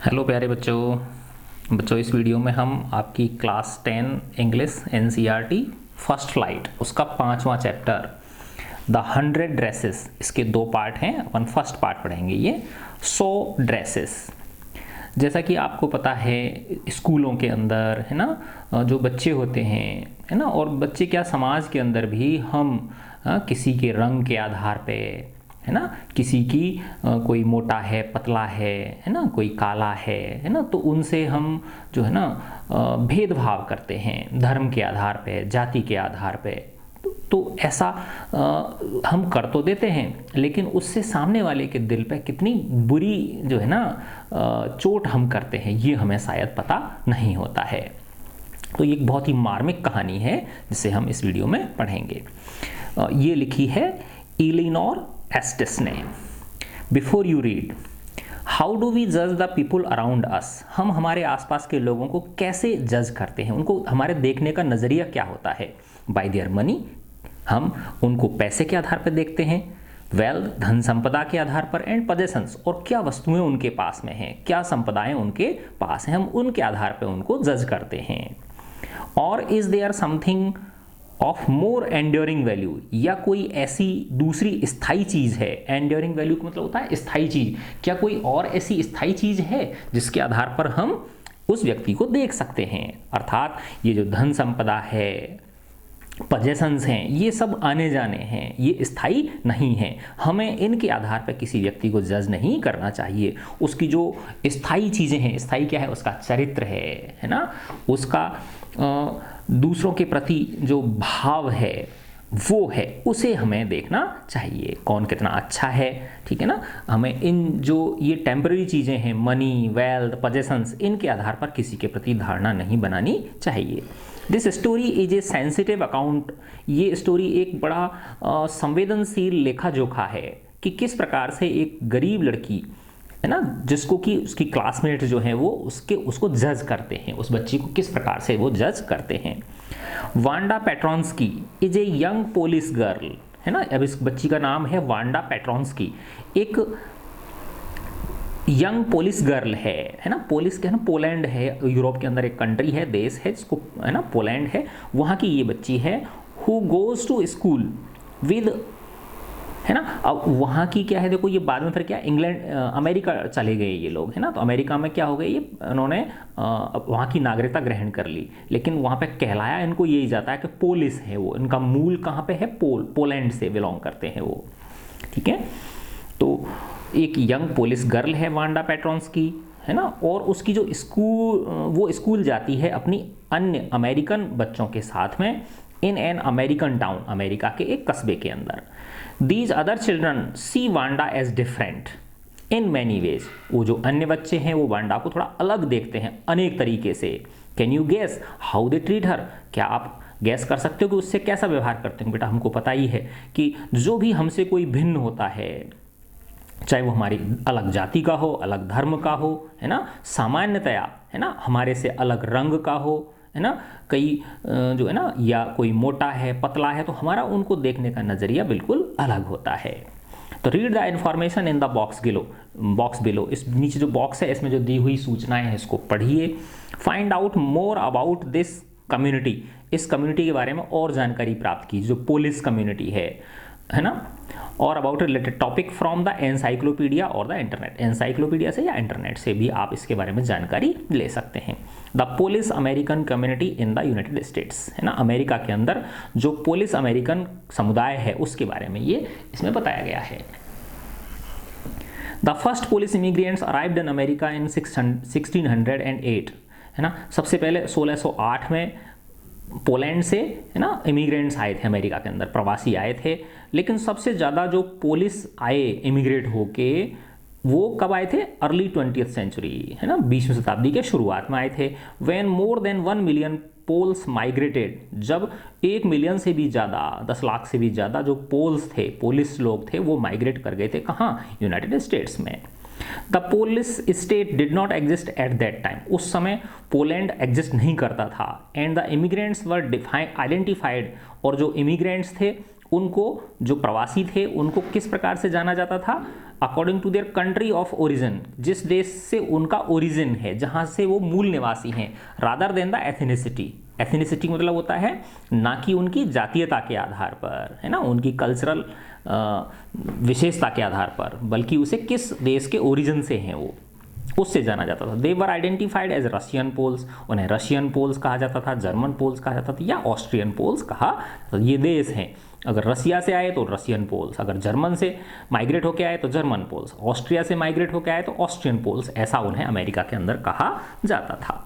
Hello प्यारे बच्चों इस वीडियो में हम आपकी class 10 English NCERT first flight उसका 5वां चैप्टर द 100 ड्रेसेस, इसके 2 पार्ट हैं। अपन फर्स्ट पार्ट पढ़ेंगे ये 100 ड्रेसेस। जैसा कि आपको पता है स्कूलों के अंदर है ना, जो बच्चे होते हैं है ना, और बच्चे क्या समाज के अंदर भी हम किसी के रंग के आधार पे है ना, किसी की कोई मोटा है पतला है ना, कोई काला है ना, तो उनसे हम जो है ना भेदभाव करते हैं धर्म के आधार पे, जाति के आधार पे। तो ऐसा हम कर तो देते हैं, लेकिन उससे सामने वाले के दिल पे कितनी बुरी जो है ना चोट हम करते हैं ये हमें शायद पता नहीं होता है। तो ये एक बहुत ही मार्मिक कहानी है जिसे हम इस वीडियो में पढ़ेंगे। ये लिखी है इलिनोर एस्टिस ने। Before you read, how do we जज द पीपुल अराउंड अस? हम हमारे आसपास के लोगों को कैसे जज करते हैं, उनको हमारे देखने का नज़रिया क्या होता है? बाय देयर मनी, हम उनको पैसे के आधार पर देखते हैं, वेल्थ धन संपदा के आधार पर, एंड पोजेशंस, और क्या वस्तुएं उनके पास में हैं, क्या संपदाएं उनके पास हैं, हम उनके आधार पर उनको जज करते हैं। और is there something of more enduring value, या कोई ऐसी दूसरी स्थायी चीज़ है। एंड्योरिंग वैल्यू का मतलब होता है स्थायी चीज़। क्या कोई और ऐसी स्थायी चीज़ है जिसके आधार पर हम उस व्यक्ति को देख सकते हैं? अर्थात ये जो धन संपदा है, पोजेशंस हैं, ये सब आने जाने हैं, ये स्थायी नहीं हैं। हमें इनके आधार पर किसी व्यक्ति को जज नहीं करना चाहिए। उसकी जो स्थायी चीज़ें हैं, स्थायी क्या है? उसका चरित्र है ना, उसका दूसरों के प्रति जो भाव है वो है, उसे हमें देखना चाहिए। कौन कितना अच्छा है, ठीक है ना। हमें इन जो ये टेम्पररी चीज़ें हैं, मनी, वेल्थ, पोजेशंस, इनके आधार पर किसी के प्रति धारणा नहीं बनानी चाहिए। This story is a sensitive account. ये स्टोरी एक बड़ा संवेदनशील लेखा जोखा है कि किस प्रकार से एक गरीब लड़की है ना, जिसको कि उसकी क्लासमेट जो है वो उसको जज करते हैं, उस बच्ची को किस प्रकार से वो जज करते हैं। Wanda Petronski is a young Polish girl, है ना। अब इस बच्ची का नाम है वांडा पेट्रोन्स्की, एक यंग पोलिश गर्ल है ना। पोलिश क्या है ना, पोलैंड है, यूरोप के अंदर एक कंट्री है, देश है जिसको है ना पोलैंड है, वहाँ की ये बच्ची है। Who goes to school with, है ना। अब वहाँ की क्या है, देखो ये बाद में फिर क्या इंग्लैंड अमेरिका चले गए ये लोग, है ना। तो अमेरिका में क्या हो गए, ये उन्होंने वहाँ की नागरिकता ग्रहण कर ली, लेकिन वहाँ पे कहलाया इनको यही जाता है कि पोलिस है वो, इनका मूल कहाँ पे है, पोलैंड से बिलोंग करते हैं वो, ठीक है। तो एक यंग पोलिस गर्ल है वांडा पेट्रोन्स्की, है ना, और उसकी जो वो स्कूल जाती है अपनी अन्य अमेरिकन बच्चों के साथ में in an American town, America के एक कस्बे के अंदर। These other children see Wanda as different in many ways. वो जो अन्य बच्चे हैं वो वांडा को थोड़ा अलग देखते हैं अनेक तरीके से। Can you guess how they treat her? क्या आप गैस कर सकते हो कि उससे कैसा व्यवहार करते हैं? बेटा हमको पता ही है कि जो भी हमसे कोई भिन्न होता है, चाहे वो हमारी अलग जाति का हो, अलग धर्म का हो, है ना, सामान्यतया है ना, हमारे से अलग रंग का हो, है ना, कई जो है ना, या कोई मोटा है पतला है, तो हमारा उनको देखने का नज़रिया बिल्कुल अलग होता है। तो read the information in the box below, इस नीचे जो बॉक्स है इसमें जो दी हुई सूचनाएं हैं इसको पढ़िए। Find out more about this community, इस कम्युनिटी के बारे में और जानकारी प्राप्त कीजिए, जो पोलिस कम्युनिटी है ना। और about related topic from the encyclopedia और द इंटरनेट, एनसाइक्लोपीडिया से या इंटरनेट से भी आप इसके बारे में जानकारी ले सकते हैं। The police American community in the United states, है ना, अमेरिका के अंदर जो पोलिस अमेरिकन समुदाय है उसके बारे में ये इसमें बताया गया है। The first Polish immigrants arrived in America in 1608, है ना। सबसे पहले 1608 में पोलैंड से है ना इमिग्रेंट्स आए थे अमेरिका के अंदर, प्रवासी आए थे। लेकिन सबसे ज़्यादा जो पोलिस आए इमिग्रेट होके वो कब आए थे? अर्ली 20th सेंचुरी, है ना, 20वीं शताब्दी के शुरुआत में आए थे। When more than 1 million Poles migrated, जब 1 मिलियन से भी ज़्यादा, 10 लाख से भी ज़्यादा जो पोल्स थे, पोलिस लोग थे, वो माइग्रेट कर गए थे कहाँ? यूनाइटेड स्टेट्स में। The police state did not exist at that time, उस समय पोलैंड एग्जिस्ट नहीं करता था। And the immigrants were identified, और जो इमिग्रेंट्स थे उनको, जो प्रवासी थे, उनको किस प्रकार से जाना जाता था? According to their country of origin, जिस देश से उनका ओरिजिन है, जहां से वो मूल निवासी हैं, rather than the ethnicity. Ethnicity मतलब होता है ना कि उनकी जातीयता के आधार पर, है ना, उनकी कल्चरल विशेषता के आधार पर, बल्कि उसे किस देश के ओरिजिन से हैं वो, उससे जाना जाता था। दे वर आइडेंटिफाइड एज रशियन पोल्स, उन्हें रशियन पोल्स कहा जाता था, जर्मन पोल्स कहा जाता था, या ऑस्ट्रियन पोल्स कहा। तो ये देश हैं, अगर रसिया से आए तो रशियन पोल्स, अगर जर्मन से माइग्रेट होकर आए तो जर्मन पोल्स, ऑस्ट्रिया से माइग्रेट होकर आए तो ऑस्ट्रियन पोल्स, ऐसा उन्हें अमेरिका के अंदर कहा जाता था।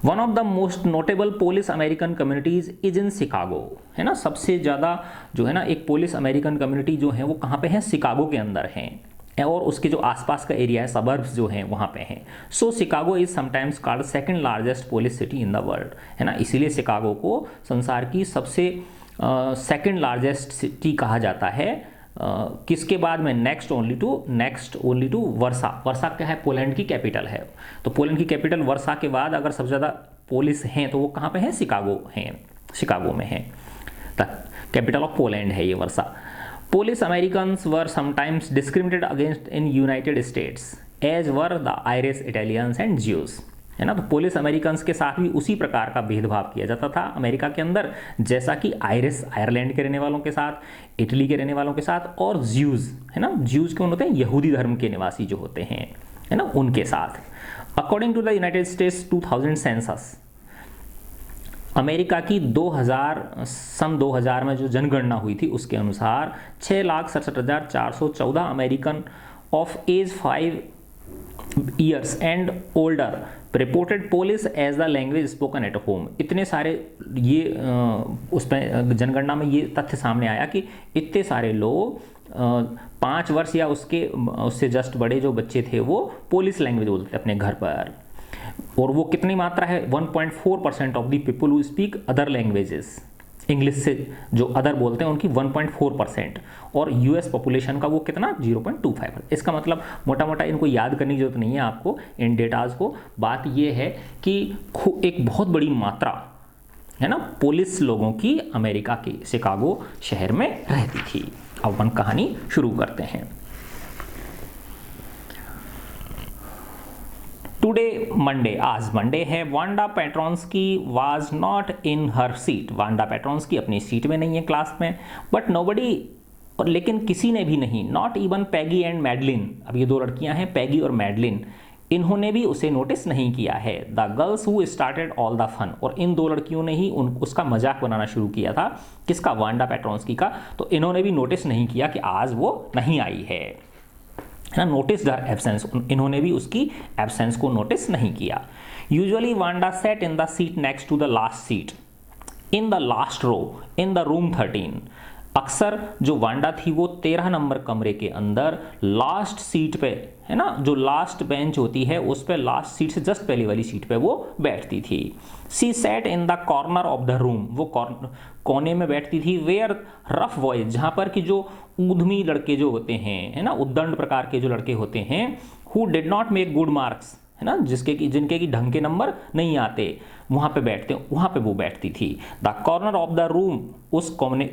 One of the most notable police American communities is in Chicago, है ना, सबसे ज़्यादा जो है ना एक पोलिस अमेरिकन कम्युनिटी जो है वो कहाँ पे है, शिकागो के अंदर हैं, और उसके जो आसपास का एरिया है, सबर्ब्स जो हैं वहाँ पे हैं। So Chicago is sometimes called second largest Polish city in the world, है ना, इसीलिए शिकागो को संसार की सबसे सेकंड लार्जेस्ट सिटी कहा जाता है। किसके बाद में, नेक्स्ट ओनली टू वर्सा। वर्सा क्या है, पोलैंड की कैपिटल है। तो पोलैंड की कैपिटल वर्सा के बाद अगर सबसे ज़्यादा पोलिस हैं तो वो कहाँ पे हैं, शिकागो में है। द कैपिटल ऑफ पोलैंड है ये Warsaw. Polish Americans were sometimes discriminated against in United States as were the Irish, Italians and Jews, है ना। तो पोलिस अमेरिकन्स के साथ भी उसी प्रकार का भेदभाव किया जाता था अमेरिका के अंदर, जैसा कि आयरिश, आयरलैंड के रहने वालों के साथ, इटली के रहने वालों के साथ, और ज्यूज, है ना, ज्यूज कौन होते हैं, यहूदी धर्म के निवासी जो होते हैं, है ना, उनके साथ। According to the United States 2000 census, America की सन 2000 में जो जनगणना हुई थी उसके अनुसार 6,67,414 American of age 5 years and older reported Polish as the language spoken at home. इतने सारे ये उसमें जनगणना में ये तथ्य सामने आया कि इतने सारे लोग 5 वर्ष या उससे जस्ट बड़े जो बच्चे थे वो पोलिस लैंग्वेज बोलते थे अपने घर पर, और वो कितनी मात्रा है, 1.4% of the people who speak other languages, English से जो अदर बोलते हैं उनकी 1.4%, और यूएस पॉपुलेशन का वो कितना 0.25। इसका मतलब मोटा मोटा इनको याद करने की जरूरत नहीं है आपको इन डेटाज को। बात ये है कि एक बहुत बड़ी मात्रा, है ना, पुलिस लोगों की अमेरिका के शिकागो शहर में रहती थी। अब अपन कहानी शुरू करते हैं। टुडे मंडे, आज मंडे है, Wanda Petronski was not in her seat. Wanda Petronski अपनी सीट में नहीं है क्लास में, बट नोबडी, और लेकिन किसी ने भी नहीं, not even Peggy and Madeline, अब ये 2 लड़कियां हैं पैगी और मैडलिन, इन्होंने भी उसे नोटिस नहीं किया है। The girls who started all the fun, और इन 2 लड़कियों ने ही उसका मजाक बनाना शुरू किया था, किसका, वांडा पेट्रोन्स्की का। तो इन्होंने भी नोटिस नहीं किया कि आज वो नहीं आई है ना, नोटिस दर एब्सेंस, इन्होंने भी उसकी एब्सेंस को नोटिस नहीं किया। Usually Wanda sat in the seat next to the last seat in the last row in the room 13। अक्सर जो वांडा थी वो 13 नंबर कमरे के अंदर लास्ट सीट पे, है ना, जो लास्ट बेंच होती है उस पे, लास्ट सीट से जस्ट पहले वाली सीट पे वो बैठती थी। She sat in the corner of the room, वो कोने में बैठती थी। वेयर रफ बॉयज, जहां पर कि जो ऊधमी लड़के जो होते हैं, है ना, उद्दंड प्रकार के जो लड़के होते हैं, who did not make good marks, है ना, जिनके की ढंग के नंबर नहीं आते, वहां पे बैठते, वहां पे वो बैठती थी। The corner of the room, उस कोने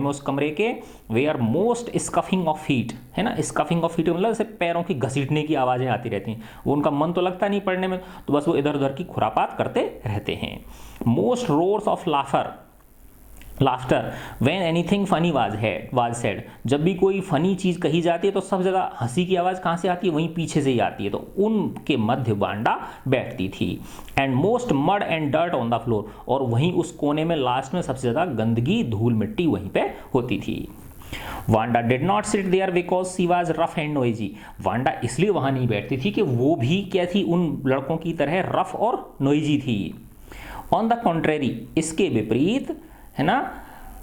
में, उस कमरे के, वेयर मोस्ट स्कफिंग ऑफ फीट, है ना, स्कफिंग ऑफ फीट मतलब जैसे पैरों की घसीटने की आवाजें आती रहती हैं, वो उनका मन तो लगता नहीं पढ़ने में, तो बस वो इधर उधर की खुरापात करते रहते हैं। Most roars of laughter when anything funny was said, जब भी कोई फनी चीज कही जाती है तो सबसे ज्यादा हंसी की आवाज कहां से आती है, वहीं पीछे से ही आती है, तो उनके मध्य वांडा बैठती थी। And most mud and dirt on the floor, और वहीं उस कोने में लास्ट में सबसे ज्यादा गंदगी, धूल मिट्टी वहीं पे होती थी। Wanda did not sit there because she was rough and noisy, Wanda इसलिए वहां नहीं बैठती थी कि वो भी क्या थी, उन लड़कों की तरह रफ और नोइजी थी। ऑन द कॉन्ट्रेरी, इसके विपरीत, है ना,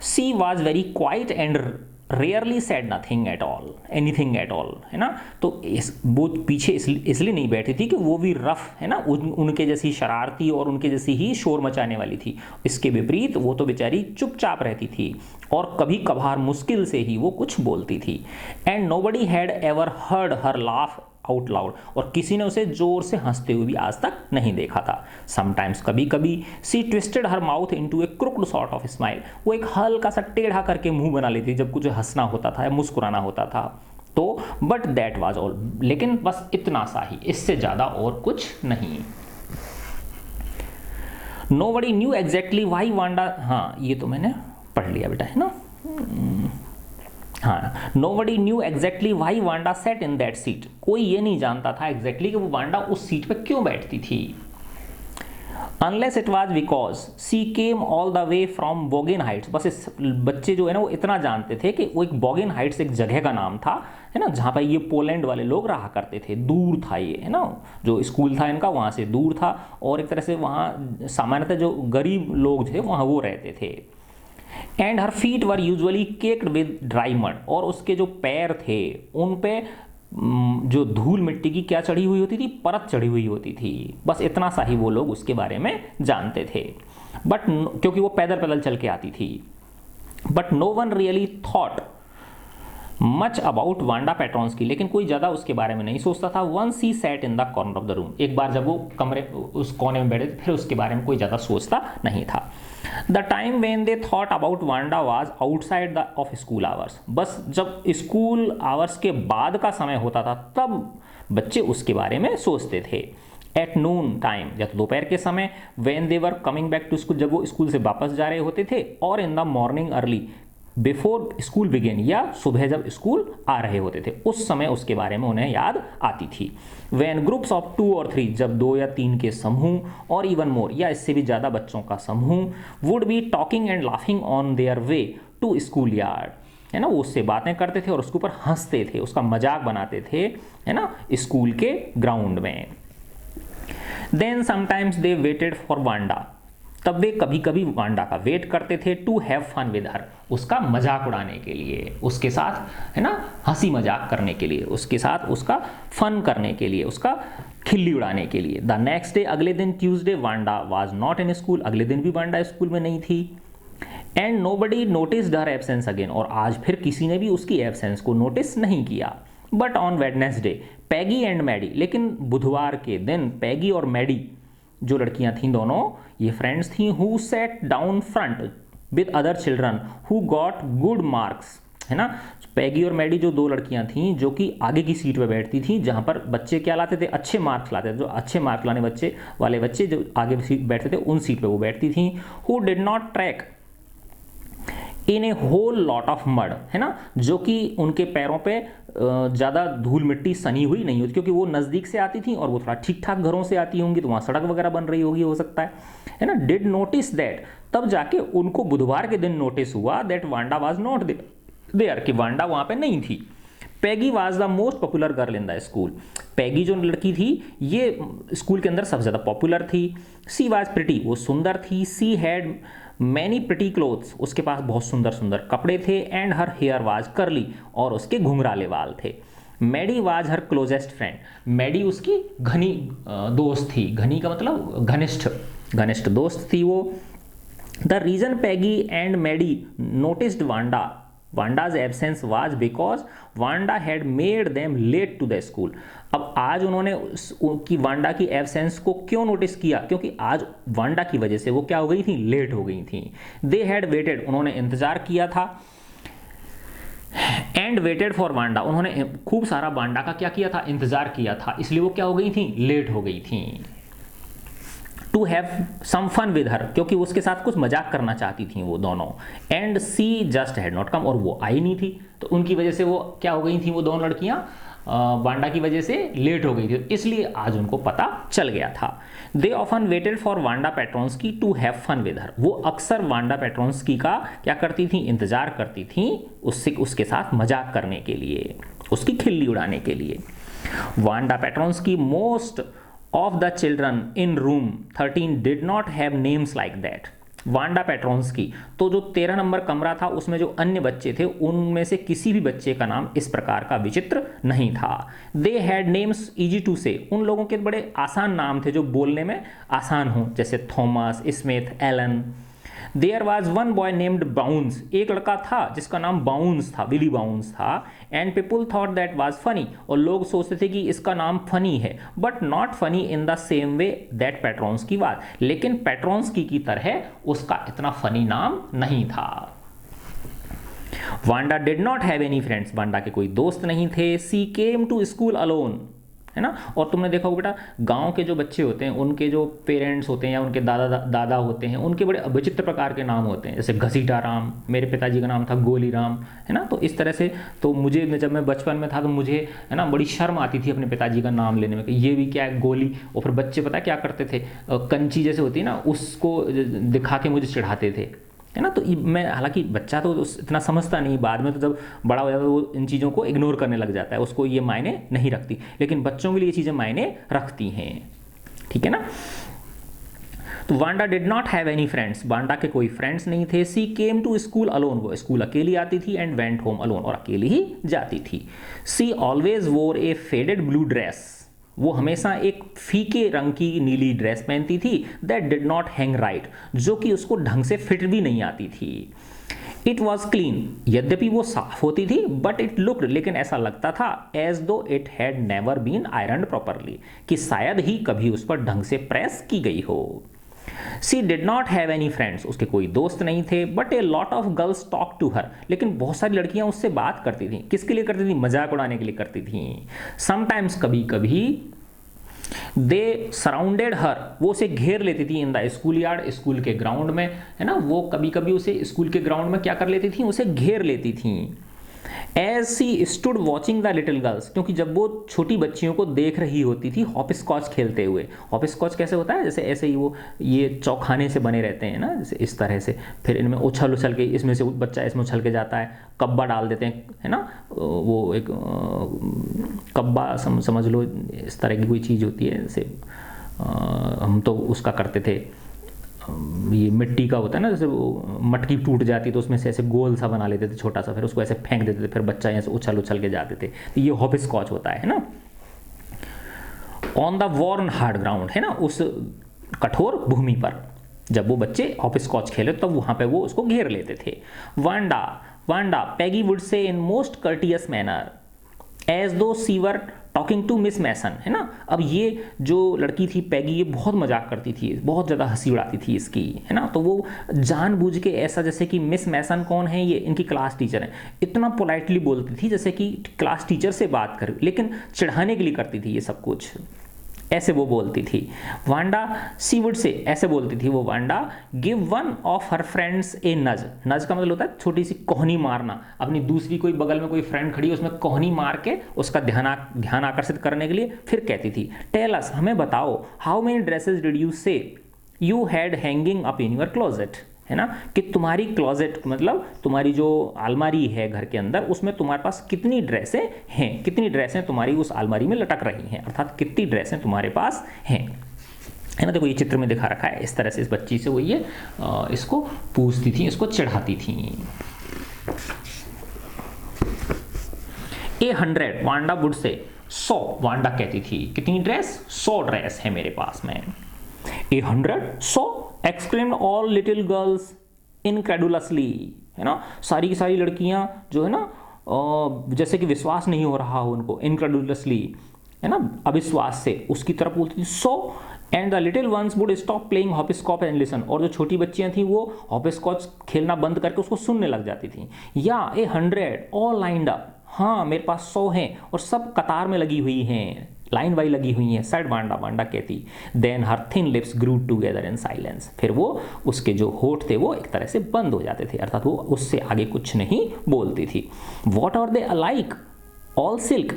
she was very quiet and rarely said nothing at all, anything at all, है ना। तो वो पीछे इसलिए नहीं बैठी थी कि वो भी रफ, है ना, उनके जैसी शरारती और उनके जैसी ही शोर मचाने वाली थी। इसके विपरीत वो तो बेचारी चुपचाप रहती थी और कभी कभार मुश्किल से ही वो कुछ बोलती थी। And nobody had ever heard her laugh out loud, और किसी ने उसे जोर से हंसते हुए भी आज तक नहीं देखा था। समटाइम्स, कभी कभी, she twisted her mouth into a crooked sort of smile, वो एक हल्का सा टेढ़ा करके मुंह बना लेती जब कुछ हंसना होता था या मुस्कुराना होता था। तो बट दैट वाज ऑल, लेकिन बस इतना सा ही, इससे ज़्यादा और कुछ नहीं। Nobody knew exactly why Wanda, हाँ ये तो मैंने पढ़ लिया बेटा, है ना। हाँ, nobody knew exactly why Wanda sat in that seat, कोई ये नहीं जानता था exactly कि वो वांडा उस सीट पे क्यों बैठती थी। Unless it was because she came all the way from Boggin Heights, बस इस बच्चे जो है ना वो इतना जानते थे कि वो एक बोगिन हाइट्स एक जगह का नाम था, है ना, जहाँ पर ये पोलैंड वाले लोग रहा करते थे। दूर था ये, है ना, जो स्कूल था इनका वहाँ से दूर था, और एक तरह से वहाँ सामान्यतः जो गरीब लोग थे वहाँ वो रहते थे। And her feet were usually caked with dry mud, और उसके जो पैर थे उन पे जो धूल मिट्टी की क्या चढ़ी हुई होती थी, परत चढ़ी हुई होती थी। बस इतना सा ही वो लोग उसके बारे में जानते थे, बट क्योंकि वो पैदल पैदल चल के आती थी। But no one really thought much about Wanda Petronski, लेकिन कोई ज़्यादा उसके बारे में नहीं सोचता था। Once she sat in the corner of the room, एक बार जब वो कमरे उस कोने में बैठे फिर उसके बारे में कोई ज़्यादा सोचता नहीं था। The time when they thought about Wanda was outside the of school hours, बस जब स्कूल आवर्स के बाद का समय होता था तब बच्चे उसके बारे में सोचते थे। एट नून टाइम, या तो दोपहर के समय, when they were coming back to school, जब वो स्कूल से वापस जा रहे होते थे, और in the morning early before school began, या सुबह जब स्कूल आ रहे होते थे उस समय उसके बारे में उन्हें याद आती थी। वैन ग्रुप्स ऑफ 2 और 3, जब 2 या 3 के समूह, और इवन मोर, या इससे भी ज़्यादा बच्चों का समूह, would be talking and laughing on their way to school yard, है ना, वो उससे बातें करते थे और उसके ऊपर हंसते थे, उसका मजाक बनाते थे, है ना, स्कूल के ग्राउंड में। Then sometimes they waited for Wanda, तब वे कभी कभी वांडा का वेट करते थे, to have fun with her, उसका मजाक उड़ाने के लिए, उसके साथ, है ना, हंसी मजाक करने के लिए, उसके साथ उसका फन करने के लिए, उसका खिल्ली उड़ाने के लिए। द नेक्स्ट डे, अगले दिन, Tuesday, Wanda was not in school, अगले दिन भी वांडा स्कूल में नहीं थी। And nobody noticed her absence again, और आज फिर किसी ने भी उसकी एब्सेंस को नोटिस नहीं किया। But on Wednesday, Peggy and Maddie, लेकिन बुधवार के दिन पैगी और मैडी जो लड़कियां थीं दोनों, ये फ्रेंड्स थीं, who set down front with other children who got good marks, है ना, पैगी और मैडी जो 2 लड़कियां थीं जो कि आगे की सीट पे बैठती थीं, जहां पर बच्चे क्या लाते थे, अच्छे मार्क्स लाते थे, जो अच्छे मार्क्स लाने वाले बच्चे जो आगे सीट बैठते थे उन सीट पे वो बैठती थीं। Who did not track in a whole lot of mud, है ना, जो कि उनके पैरों पे ज़्यादा धूल मिट्टी सनी हुई नहीं होती, क्योंकि वो नज़दीक से आती थी और वो थोड़ा ठीक ठाक घरों से आती होंगी, तो वहाँ सड़क वगैरह बन रही होगी, हो सकता है ना। डिड नोटिस दैट, तब जाके उनको बुधवार के दिन नोटिस हुआ that Wanda was not there, कि वांडा वहाँ पे नहीं थी। Peggy was the most popular girl in the school, Peggy जो लड़की थी ये स्कूल के अंदर सबसे ज़्यादा पॉपुलर थी। सी वाज प्रिटी, वो सुंदर थी। She had many pretty clothes, उसके पास बहुत सुंदर सुंदर कपड़े थे। And her hair was curly, और उसके घुंघराले बाल थे। Maddie was her closest friend, Maddie उसकी घनी दोस्त थी, घनी का मतलब घनिष्ठ दोस्त थी वो। The reason Peggy and Maddie noticed Wanda's absence was because Wanda had made them late to the school. अब आज उन्होंने की वांडा की एब्सेंस को क्यों नोटिस किया, क्योंकि आज वांडा की वजह से वो क्या हो गई थी, लेट हो गई थी। दे हैड वेटेड, उन्होंने इंतजार किया था। एंड वेटेड फॉर वांडा, उन्होंने खूब सारा वांडा का क्या किया था, इंतजार किया था, इसलिए वो क्या हो गई थी, लेट हो गई थी। To have some fun with her, क्योंकि उसके साथ कुछ मजाक करना चाहती थी वो दोनों। And she just had not come, और वो आई नहीं थी, तो उनकी वजह से वो क्या हो गई थी, वो दोनों लड़कियां वांडा की वजह से लेट हो गई थी, इसलिए आज उनको पता चल गया था। They often waited for Wanda Petronski to have fun with her, वो अक्सर वांडा पेट्रोन्स्की का क्या करती थी, इंतजार करती थी उसके साथ मजाक करने के लिए, उसकी खिल्ली उड़ाने के लिए। Wanda Petronski most of the children in room 13 did not have names like that. Wanda Petronski, तो जो 13 नंबर कमरा था उसमें जो अन्य बच्चे थे उनमें से किसी भी बच्चे का नाम इस प्रकार का विचित्र नहीं था। They had names easy to say, उन लोगों के बड़े आसान नाम थे जो बोलने में आसान हों, जैसे Thomas, Smith, Allen. There was one boy named Bounce, एक लड़का था जिसका नाम बाउंस था, विली बाउंस था। And people thought that was funny, और लोग सोचते थे कि इसका नाम फनी है, but not funny in the same way that Petronski was, लेकिन पेट्रोन्स्की की तरह उसका इतना फनी नाम नहीं था। Wanda did not have any friends, Wanda के कोई दोस्त नहीं थे। सी केम टू स्कूल अलोन, है ना। और तुमने देखा होगा बेटा, गांव के जो बच्चे होते हैं उनके जो पेरेंट्स होते हैं या उनके दादा होते हैं, उनके बड़े विचित्र प्रकार के नाम होते हैं, जैसे घसीटा राम, मेरे पिताजी का नाम था गोली राम, है ना। तो इस तरह से तो मुझे, जब मैं बचपन में था तो मुझे, है ना, बड़ी शर्म आती थी अपने पिताजी का नाम लेने में कि ये भी क्या है गोली। और फिर बच्चे पता है क्या करते थे, कंची जैसे होती है ना, उसको दिखा के मुझे चिढ़ाते थे, है ना। तो मैं, हालांकि बच्चा तो इतना समझता नहीं, बाद में तो जब बड़ा हो जाता है वो इन चीज़ों को इग्नोर करने लग जाता है, उसको ये मायने नहीं रखती, लेकिन बच्चों के लिए ये चीज़ें मायने रखती हैं, ठीक है ना। तो Wanda did not have any friends, Wanda के कोई फ्रेंड्स नहीं थे। सी केम टू स्कूल अलोन, वो स्कूल अकेली आती थी। एंड वेंट होम अलोन, और अकेली ही जाती थी। सी ऑलवेज वोर ए फेडेड ब्लू ड्रेस, वो हमेशा एक फीके रंग की नीली ड्रेस पहनती थी। That did not hang right, जो कि उसको ढंग से फिट भी नहीं आती थी। इट वॉज क्लीन, यद्यपि वो साफ होती थी। बट इट लुक्ड, लेकिन ऐसा लगता था, as though it had never been ironed properly, कि शायद ही कभी उस पर ढंग से प्रेस की गई हो। She did not have any friends, उसके कोई दोस्त नहीं थे। But a lot of girls talk to her, लेकिन बहुत सारी लड़कियां उससे बात करती थी। किसके लिए करती थी? मजाक उड़ाने के लिए करती थी। समटाइम्स, कभी कभी, दे सराउंडेड हर, वो उसे घेर लेती थी। इन द स्कूल यार्ड, स्कूल के ग्राउंड में, है ना, वो कभी कभी उसे स्कूल के ग्राउंड में क्या कर लेती थी? उसे घेर लेती थी। As she stood watching the little girls, क्योंकि जब वो छोटी बच्चियों को देख रही होती थी हॉप स्कॉच खेलते हुए। हॉप स्कॉच कैसे होता है? जैसे ऐसे ही वो ये चौखाने से बने रहते हैं ना, जैसे इस तरह से, फिर इनमें उछल उछल के, इसमें से बच्चा इसमें उछल के जाता है, कब्बा डाल देते हैं, है ना, वो एक कब्बा समझ लो, इस तरह की कोई चीज़ होती है। जैसे हम तो उसका करते थे, ये मिट्टी का होता है ना, जैसे वो मटकी टूट जाती तो उसमें से ऐसे गोल सा बना लेते थे छोटा सा, फिर उसको ऐसे फेंक देते थे, फिर बच्चा यहाँ से उछल उछल के जाते थे। तो ये हॉप स्कॉच होता है ना। On the worn hard ground, है ना, उस कठोर भूमि पर जब वो बच्चे हॉप स्कॉच खेले तब वहां पे वो उसको घेर लेते थे। Wanda Peggy would say in most courteous manner as though she were talking to Miss Mason, है ना। अब ये जो लड़की थी पैगी, ये बहुत मजाक करती थी, बहुत ज़्यादा हंसी उड़ाती थी इसकी, है ना। तो वो जानबूझ के ऐसा, जैसे कि मिस मैसन कौन है? ये इनकी क्लास टीचर है, इतना पोलाइटली बोलती थी जैसे कि क्लास टीचर से बात कर, लेकिन चिढ़ाने के लिए करती थी ये सब कुछ, ऐसे वो बोलती थी। वांडा सी वुड से, ऐसे बोलती थी वो Wanda, give one of her friends a nudge, nudge का मतलब होता है छोटी सी कोहनी मारना, अपनी दूसरी कोई बगल में कोई फ्रेंड खड़ी है उसमें कोहनी मार के उसका ध्यान आकर्षित करने के लिए। फिर कहती थी, टेल अस, हमें बताओ, how many dresses did you say you had hanging up in your closet, है ना, कि तुम्हारी क्लोजेट मतलब तुम्हारी जो अलमारी है घर के अंदर, उसमें तुम्हारे पास कितनी ड्रेसें हैं, कितनी ड्रेसें तुम्हारी उस अलमारी में लटक रही हैं, अर्थात कितनी ड्रेसें तुम्हारे पास हैं, है ना। देखो ये चित्र में दिखा रखा है, इस तरह से इस बच्ची से वो ये इसको पूछती थी, इसको चिढ़ाती थी। 100 वांडा वुड से 100, वांडा कहती थी कितनी ड्रेस? 100 ड्रेस है मेरे पास में। 100 एक्सक्लेम्ड ऑल लिटिल गर्ल्स इनक्रेडुलसली, है ना, सारी की सारी लड़कियां जो है ना, जैसे कि विश्वास नहीं हो रहा हो उनको, इनक्रेडुलसली, है ना, अविश्वास से उसकी तरफ बोलती थी 100। And the little ones would stop playing hopscotch and listen, और जो छोटी बच्चियां थी वो हॉपस्कॉच खेलना बंद करके उसको सुनने लग जाती थी। या 100 ऑल लाइंड अप, हाँ मेरे पास 100 हैं और सब कतार में लगी हुई हैं, लाइन वाई लगी हुई है। सेड वांडा, वांडा कहती, then her thin lips grew together in silence, फिर वो उसके जो होठ थे वो एक तरह से बंद हो जाते थे, अर्थात वो उससे आगे कुछ नहीं बोलती थी। What are they alike? All silk,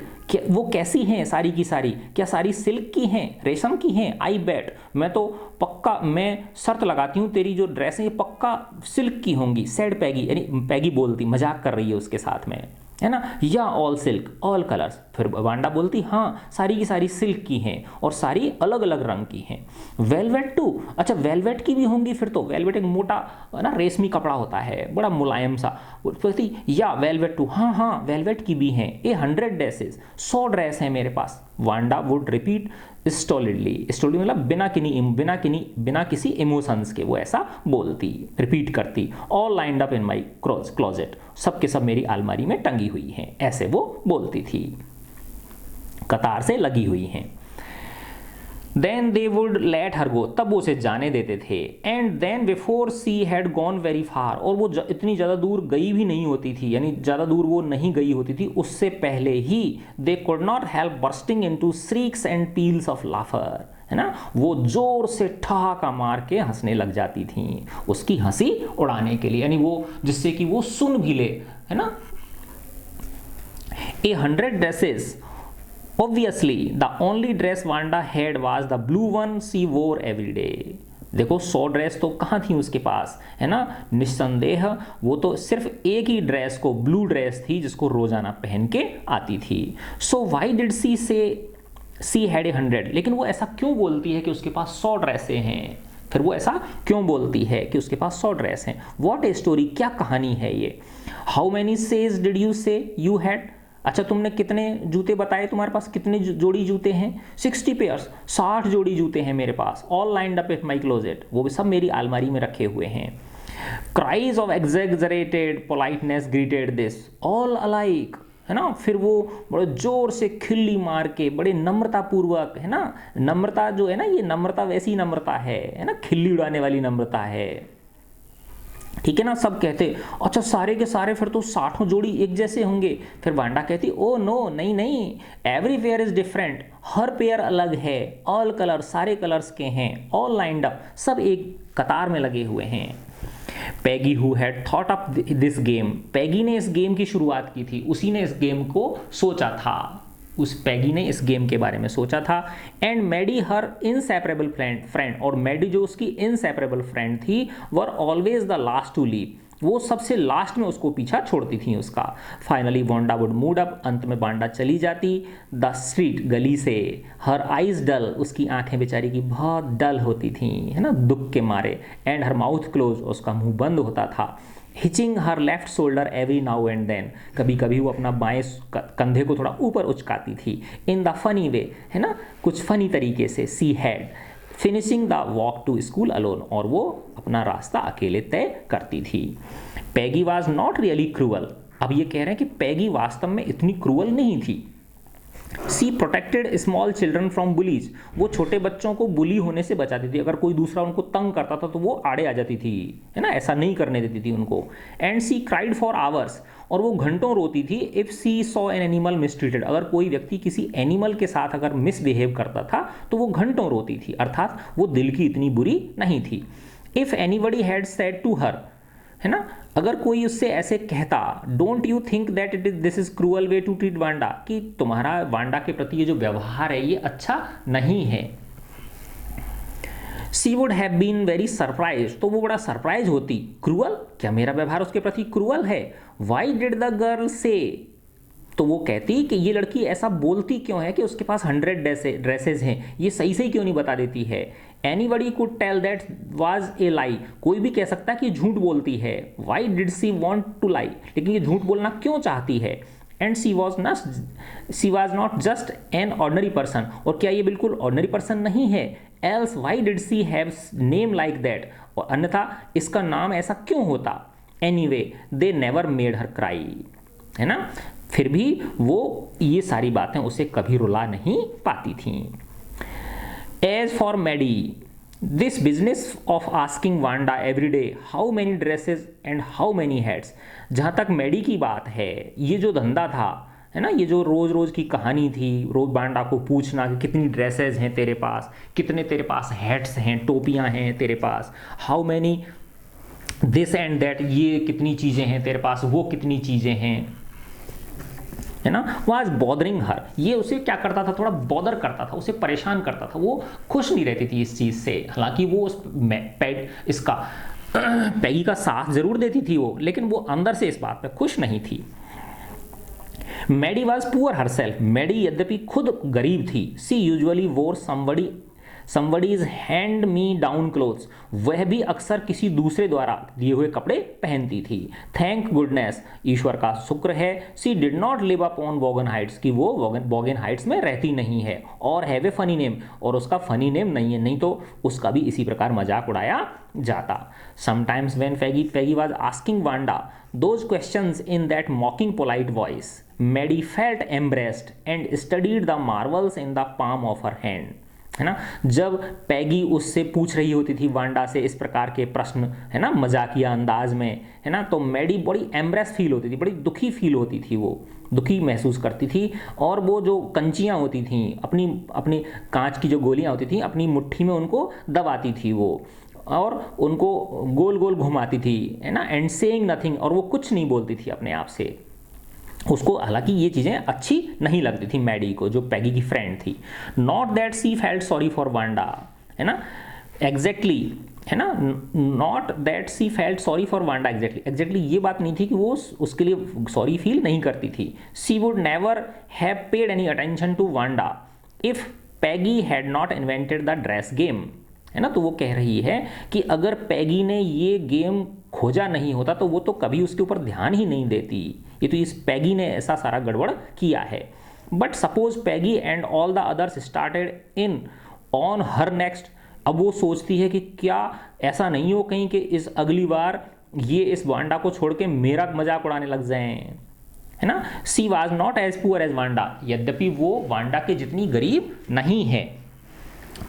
वो कैसी हैं सारी की सारी? क्या सारी सिल्क की हैं, रेशम की हैं? आई बेट, मैं तो पक्का, मैं शर्त लगाती हूँ तेरी जो ड्रेसें ये पक्का सिल्क की होंगी। सेड पैगी, यानी पैगी बोलती, मजाक कर रही है उसके साथ में, है ना। या ऑल सिल्क ऑल कलर्स, फिर वांडा बोलती हाँ सारी की सारी सिल्क की हैं और सारी अलग अलग रंग की हैं। वेलवेट टू, अच्छा वेलवेट की भी होंगी फिर तो, वेलवेट एक मोटा ना रेशमी कपड़ा होता है, बड़ा मुलायम सा। बोलती या वेलवेट टू, हाँ हाँ वेलवेट की भी हैं। 100 ड्रेसेस, 100 ड्रेस हैं मेरे पास। वांडा वुड रिपीट स्टॉलिडली, स्टॉलिड मतलब बिना किसी इमोशंस के वो ऐसा बोलती, रिपीट करती। All lined up in my closet, सब के सब मेरी अलमारी में टंगी हुई हैं, ऐसे वो बोलती थी, कतार से लगी हुई हैं। Then they would let her go, तब वो उसे जाने देते थे। And then before she had gone very far, और वो इतनी ज़्यादा दूर गई भी नहीं होती थी, यानी ज़्यादा दूर वो नहीं गई होती थी, उससे पहले ही they could not help bursting into shrieks and peals of laughter, है ना, वो जोर से ठहाका मार के हंसने लग जाती थी, उसकी हंसी उड़ाने के लिए, यानी वो जिससे कि वो सुन भी ले, है ना। ए 100 dresses, obviously the only dress Wanda had was the blue one she wore every day। देखो 100 ड्रेस तो कहाँ थी उसके पास, है ना, निस्संदेह वो तो सिर्फ एक ही ड्रेस को, ब्लू ड्रेस थी जिसको रोजाना पहन के आती थी। सो वाई डिड सी से सी हैड ए 100, लेकिन वो ऐसा क्यों बोलती है कि उसके पास 100 ड्रेसें हैं, फिर वो ऐसा क्यों बोलती है कि उसके पास 100 ड्रेस हैं। व्हाट ए स्टोरी, क्या कहानी है ये। How many says did you say you had, अच्छा तुमने कितने जूते बताए, तुम्हारे पास कितने जोड़ी जूते हैं। 60 पेयर्स, 60 जोड़ी जूते हैं मेरे पास। All lined up in my closet, वो भी सब मेरी अलमारी में रखे हुए हैं। Cries of exaggerated politeness greeted this all alike, है ना, फिर वो बड़े जोर से खिल्ली मार के बड़े नम्रता पूर्वक, है ना, नम्रता जो है ना, ये नम्रता वैसी नम्रता है ना, खिल्ली उड़ाने वाली नम्रता है, ठीक है ना। सब कहते अच्छा सारे के सारे फिर तो 60 जोड़ी एक जैसे होंगे। फिर वांडा कहती ओ नो, नहीं नहीं, every pair is different, her pair अलग है। ऑल कलर, सारे कलर्स के हैं। ऑल लाइंड अप, सब एक कतार में लगे हुए हैं। Peggy who had thought up this game, Peggy ने इस गेम की शुरुआत की थी, उसी ने इस गेम को सोचा था, उस पैगी ने इस गेम के बारे में सोचा था। And Maddie her inseparable friend, और मैडी जो उसकी इनसेपरेबल फ्रेंड थी, were always the last to leave, वो सबसे लास्ट में उसको पीछा छोड़ती थी उसका। Finally Wanda would move up, अंत में वांडा चली जाती द स्ट्रीट, गली से। हर आइज डल, उसकी आंखें बेचारी की बहुत डल होती थी, है ना, दुख के मारे। एंड हर माउथ क्लोज, उसका मुंह बंद होता था। Hitching her left shoulder every now and then, कभी कभी वो अपना बाएं कंधे को थोड़ा ऊपर उचकाती थी। इन द फनी वे, है ना, कुछ फनी तरीके से। She had finishing the walk to school alone, और वो अपना रास्ता अकेले तय करती थी। Peggy was not really cruel, अब ये कह रहे हैं कि पैगी वास्तव में इतनी क्रूअल नहीं थी। She protected small children from bullies, वो छोटे बच्चों को बुली होने से बचाती थी, अगर कोई दूसरा उनको तंग करता था तो वो आड़े आ जाती थी, है ना, ऐसा नहीं करने देती थी उनको। And she cried for hours, और वो घंटों रोती थी। If she saw an animal mistreated, अगर कोई व्यक्ति किसी एनिमल के साथ अगर मिसबिहेव करता था तो वो घंटों रोती थी, अर्थात वो दिल की इतनी बुरी नहीं थी। If anybody had said to her, है ना, अगर कोई उससे ऐसे कहता, don't you think that it is this is cruel way to treat Wanda, कि तुम्हारा वांडा के प्रति ये जो व्यवहार है ये अच्छा नहीं है। She would have been very surprise, तो वो बड़ा सरप्राइज होती। क्रूअल, क्या मेरा व्यवहार उसके प्रति क्रूअल है। वाई डिड द गर्ल से, तो वो कहती कि ये लड़की ऐसा बोलती क्यों है कि उसके पास 100 ड्रेसेस हैं, ये सही से क्यों नहीं बता देती है। Anybody could tell that was a lie, कोई भी कह सकता है कि झूठ बोलती है। Why did she want to lie, लेकिन ये झूठ बोलना क्यों चाहती है। And she was not just an ordinary person, और क्या ये बिल्कुल ऑर्डनरी पर्सन नहीं है। Else why did she have name like that, और अन्यथा इसका नाम ऐसा क्यों होता। Anyway they never made her cry, है ना, फिर भी वो ये सारी बातें उसे कभी रुला नहीं पाती थीं। As for Maddie, this business of asking Wanda every day how many dresses and how many hats, जहाँ तक मैडी की बात है, ये जो धंधा था, है ना, ये जो रोज रोज की कहानी थी, रोज वांडा को पूछना कि कितनी ड्रेसेस हैं तेरे पास, कितने तेरे पास हैट्स हैं, टोपियां हैं तेरे पास, how many this and that, ये कितनी चीज़ें हैं तेरे पास, वो कितनी चीज़ें हैं, है ना, वाज बॉदरिंग हर, ये उसे क्या करता था, थोड़ा बॉदर करता था, उसे परेशान करता था, वो खुश नहीं रहती थी इस चीज़ से। हालांकि वो उस इसका पैगी का साथ जरूर देती थी वो, लेकिन वो अंदर से इस बात पे खुश नहीं थी। Maddie was poor herself, Maddie यद्यपि खुद गरीब थी। She usually wore somebody's hand me down clothes, वह भी अक्सर किसी दूसरे द्वारा दिए हुए कपड़े पहनती थी। थैंक गुडनेस, ईश्वर का शुक्र है। She did not live up on वॉगन हाइट्स, कि वो वॉगन हाइट्स में रहती नहीं है। और हैव ए फनी नेम, और उसका फनी नेम नहीं है, नहीं तो उसका भी इसी प्रकार मजाक उड़ाया जाता। Sometimes when Peggy was asking Wanda those questions in that mocking polite voice, Maddie felt embarrassed and studied the marbles in the palm of her hand. है ना। जब पैगी उससे पूछ रही होती थी वांडा से इस प्रकार के प्रश्न, है ना, मजाकिया अंदाज में, है ना, तो मैडी बड़ी एम्ब्रेस फील होती थी, बड़ी दुखी फील होती थी, वो दुखी महसूस करती थी। और वो जो कंचियाँ होती थी, अपनी अपनी कांच की जो गोलियाँ होती थी, अपनी मुट्ठी में उनको दबाती थी वो, और उनको गोल गोल घुमाती थी, है ना, एंड सेइंग नथिंग, और वो कुछ नहीं बोलती थी अपने आप से। उसको हालांकि ये चीज़ें अच्छी नहीं लगती थी मैडी को, जो पैगी की फ्रेंड थी। Not that C felt sorry for Wanda, है ना, एग्जैक्टली, है ना, not that C felt sorry for Wanda, exactly ये बात नहीं थी कि वो उसके लिए सॉरी फील नहीं करती थी। She would never have paid any attention to Wanda if Peggy had not invented the dress game, है ना। तो वो कह रही है कि अगर पैगी ने ये गेम खोजा नहीं होता तो वो तो कभी उसके ऊपर ध्यान ही नहीं देती, ये तो इस पैगी ने ऐसा सारा गड़बड़ किया है। But suppose Peggy and all the others started in on her next, अब वो सोचती है कि क्या ऐसा नहीं हो कहीं कि इस अगली बार ये इस वांडा को छोड़ के मेरा मजाक उड़ाने लग जाएं, है ना। She was not as poor as Wanda, यद्यपि वो वांडा के जितनी गरीब नहीं है,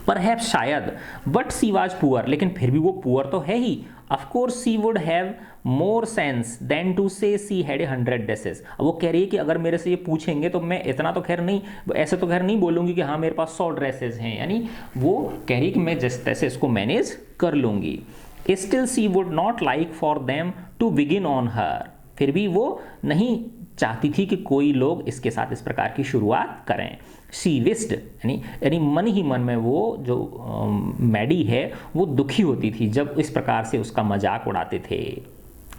परहैप्स शायद, बट सी वाज पुअर, लेकिन फिर भी वो पुअर तो है ही। Of course she would have more sense than to say she had 100 dresses. अब वो कह रही है कि अगर मेरे से ये पूछेंगे तो मैं इतना तो खैर नहीं, ऐसे तो खैर नहीं बोलूंगी कि हाँ मेरे पास 100 ड्रेसेस हैं, यानी वो कह रही है कि मैं जिस तैसे इसको मैनेज कर लूंगी। Still she would not like for them to begin on her, फिर भी वो नहीं चाहती थी कि कोई लोग इसके साथ इस प्रकार की शुरुआत करें। सी विस्ड, यानी मन ही मन में वो जो मैडी है वो दुखी होती थी जब इस प्रकार से उसका मजाक उड़ाते थे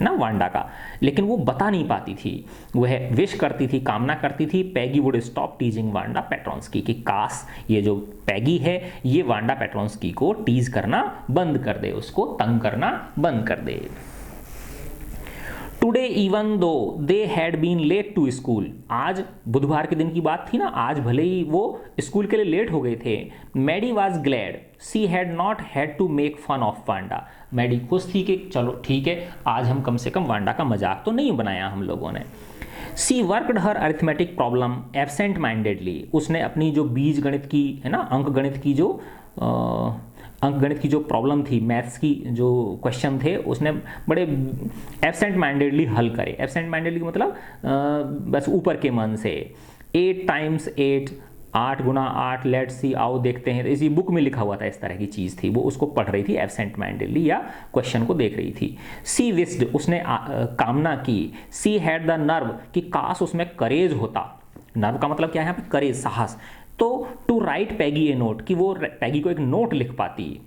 ना वांडा का, लेकिन वो बता नहीं पाती थी। वह विश करती थी, कामना करती थी, Peggy would stop टीजिंग Wanda Petronski, कि काश ये जो पैगी है ये वांडा पेट्रोन्स्की को टीज करना बंद कर दे, उसको तंग करना बंद कर दे। Today even though they had been late to school, आज बुधवार के दिन की बात थी ना, आज भले ही वो स्कूल के लिए लेट हो गए थे। Maddie was glad she had not had to make fun of Wanda, Maddie खुश थी कि चलो ठीक है आज हम कम से कम वांडा का मजाक तो नहीं बनाया हम लोगों ने। सी वर्कड हर अरिथमेटिक प्रॉब्लम एब्सेंट माइंडेडली, उसने अपनी जो बीज गणित की, है ना, अंक गणित की जो प्रॉब्लम थी, मैथ्स की जो क्वेश्चन थे, उसने बड़े एब्सेंट माइंडेडली हल करे। एब्सेंट माइंडेडली मतलब बस ऊपर के मन से। 8 टाइम्स 8, 8 गुना 8, लेट्स सी, आओ देखते हैं, इसी बुक में लिखा हुआ था, इस तरह की चीज़ थी, वो उसको पढ़ रही थी एब्सेंट माइंडेडली, या क्वेश्चन को देख रही थी। सी विस्ड, उसने कामना की। सी हैड द नर्व, कि काश उसमें करेज होता, नर्व का मतलब क्या है यहाँ पे, करेज, साहस, तो to write Peggy a note, कि वो पैगी को एक नोट लिख पाती।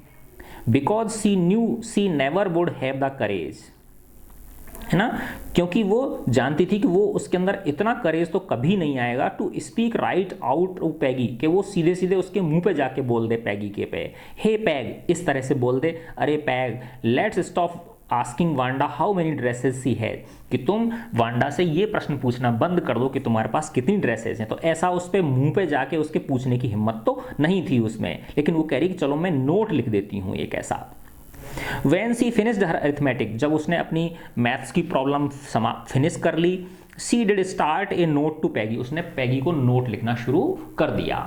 Because she knew she never would have the courage, है ना, क्योंकि वो जानती थी कि वो उसके अंदर इतना करेज तो कभी नहीं आएगा to speak right out to Peggy, कि वो सीधे सीधे उसके मुंह पे जाके बोल दे पैगी के पे, हे पैग, इस तरह से बोल दे, अरे Peg, let's stop asking Wanda how many dresses she has, कि तुम वांडा से ये प्रश्न पूछना बंद कर दो कि तुम्हारे पास कितनी ड्रेसेस हैं। तो ऐसा उस पर मुंह पे जाके उसके पूछने की हिम्मत तो नहीं थी उसमें, लेकिन वो कह रही कि चलो मैं नोट लिख देती हूँ एक ऐसा। When she finished her arithmetic, जब उसने अपनी मैथ्स की प्रॉब्लम फिनिश कर ली, she did start a note to Peggy, उसने पैगी को नोट लिखना शुरू कर दिया।